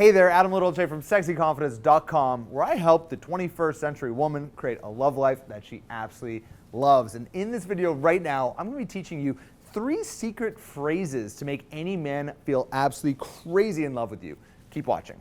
Hey there, Adam Littlejohn from sexyconfidence.com, where I help the 21st century woman create a love life that she absolutely loves. And in this video right now, I'm going to be teaching you 3 secret phrases to make any man feel absolutely crazy in love with you. Keep watching.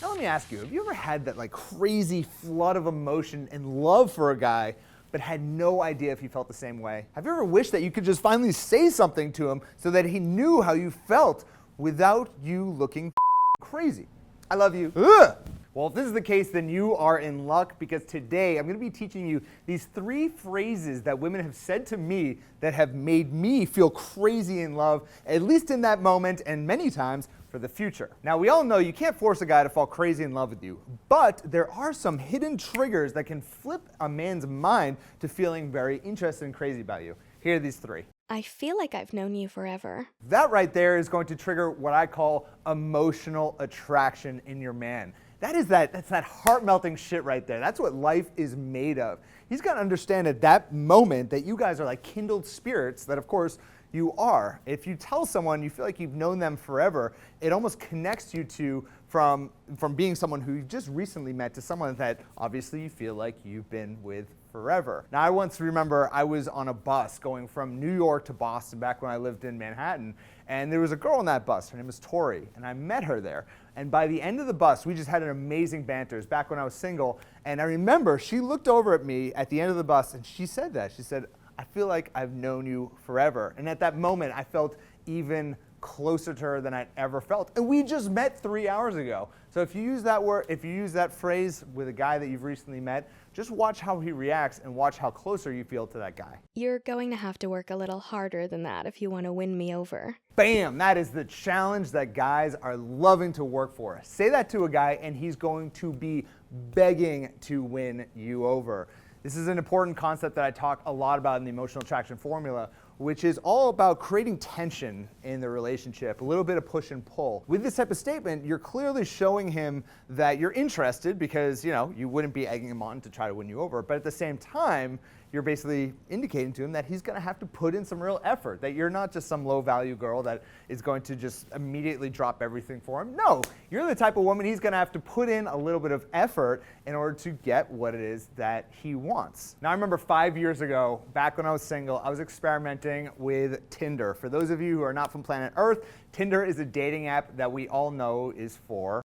Now let me ask you, have you ever had that crazy flood of emotion and love for a guy, but had no idea if he felt the same way? Have you ever wished that you could just finally say something to him so that he knew how you felt without you looking crazy? I love you. Ugh. Well, if this is the case, then you are in luck, because today I'm going to be teaching you these 3 phrases that women have said to me that have made me feel crazy in love, at least in that moment and many times for the future. Now, we all know you can't force a guy to fall crazy in love with you, but there are some hidden triggers that can flip a man's mind to feeling very interested and crazy about you. Here are these 3. I feel like I've known you forever. That right there is going to trigger what I call emotional attraction in your man. That's that heart-melting shit right there. That's what life is made of. He's got to understand at that moment that you guys are like kindled spirits that, of course, you are. If you tell someone you feel like you've known them forever, it almost connects you to from being someone who you just recently met to someone that obviously you feel like you've been with forever. Now, I once remember I was on a bus going from New York to Boston back when I lived in Manhattan, and there was a girl on that bus. Her name was Tori, and I met her there. And by the end of the bus, we just had an amazing banter. It was back when I was single, and I remember she looked over at me at the end of the bus, and she said that. She said, "I feel like I've known you forever." And at that moment, I felt even closer to her than I'd ever felt. And we just met 3 hours ago. So if you use that word, if you use that phrase with a guy that you've recently met, just watch how he reacts and watch how closer you feel to that guy. You're going to have to work a little harder than that if you want to win me over. Bam! That is the challenge that guys are loving to work for. Say that to a guy and he's going to be begging to win you over. This is an important concept that I talk a lot about in the emotional attraction formula, which is all about creating tension in the relationship, a little bit of push and pull. With this type of statement, you're clearly showing him that you're interested because, you wouldn't be egging him on to try to win you over, but at the same time, you're basically indicating to him that he's going to have to put in some real effort, that you're not just some low-value girl that is going to just immediately drop everything for him. No, you're the type of woman he's going to have to put in a little bit of effort in order to get what it is that he wants. Now, I remember 5 years ago, back when I was single, I was experimenting with Tinder. For those of you who are not from planet Earth, Tinder is a dating app that we all know is for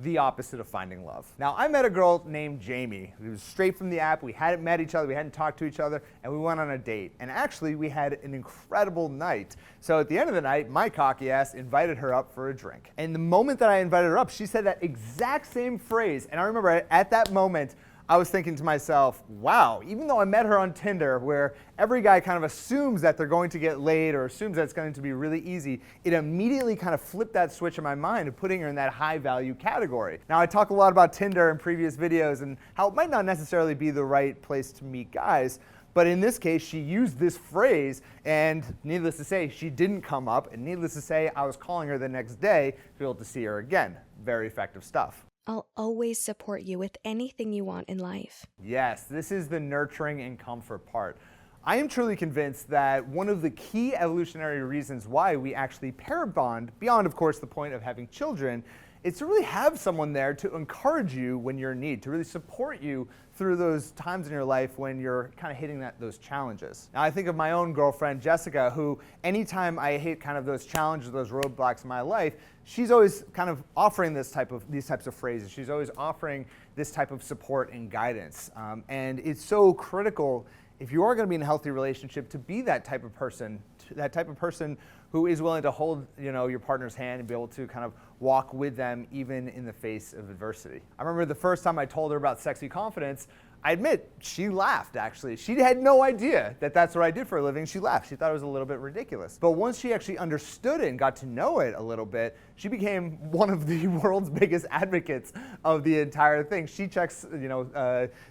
the opposite of finding love. Now, I met a girl named Jamie. It was straight from the app. We hadn't met each other, we hadn't talked to each other, and we went on a date. And actually, we had an incredible night. So at the end of the night, my cocky ass invited her up for a drink. And the moment that I invited her up, she said that exact same phrase. And I remember at that moment, I was thinking to myself, wow, even though I met her on Tinder, where every guy kind of assumes that they're going to get laid or assumes that it's going to be really easy, it immediately kind of flipped that switch in my mind of putting her in that high value category. Now, I talk a lot about Tinder in previous videos and how it might not necessarily be the right place to meet guys, but in this case, she used this phrase, and needless to say, she didn't come up, and needless to say, I was calling her the next day to be able to see her again. Very effective stuff. I'll always support you with anything you want in life. Yes, this is the nurturing and comfort part. I am truly convinced that one of the key evolutionary reasons why we actually pair bond, beyond of course the point of having children, is to really have someone there to encourage you when you're in need, to really support you through those times in your life when you're kind of hitting those challenges. Now, I think of my own girlfriend, Jessica, who anytime I hit kind of those challenges, those roadblocks in my life, she's always kind of offering these types of phrases. She's always offering this type of support and guidance. And it's so critical, if you are going to be in a healthy relationship, to be that type of person who is willing to hold your partner's hand and be able to kind of walk with them even in the face of adversity. I remember the first time I told her about sexy confidence, I admit, she laughed actually. She had no idea that that's what I did for a living. She laughed. She thought it was a little bit ridiculous. But once she actually understood it and got to know it a little bit, she became one of the world's biggest advocates of the entire thing. She checks,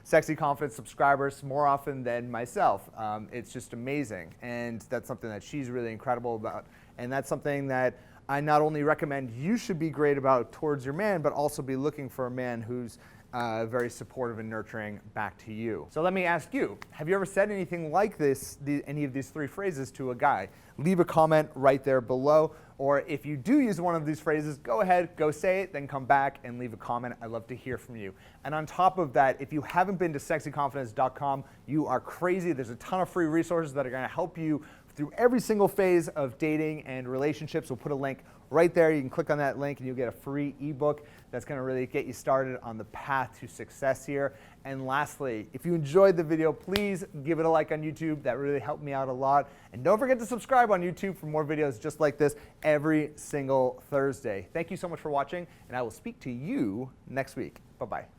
Sexy Confidence subscribers more often than myself. It's just amazing. And that's something that she's really incredible about. And that's something that I not only recommend you should be great about towards your man, but also be looking for a man who's very supportive and nurturing back to you. So let me ask you, have you ever said anything like this, any of these 3 phrases to a guy? Leave a comment right there below. Or if you do use one of these phrases, go ahead, go say it, then come back and leave a comment. I'd love to hear from you. And on top of that, if you haven't been to sexyconfidence.com, you are crazy. There's a ton of free resources that are going to help you through every single phase of dating and relationships. We'll put a link right there. You can click on that link and you'll get a free ebook that's going to really get you started on the path to success here. And lastly, if you enjoyed the video, please give it a like on YouTube. That really helped me out a lot. And don't forget to subscribe on YouTube for more videos just like this every single Thursday. Thank you so much for watching, and I will speak to you next week. Bye-bye.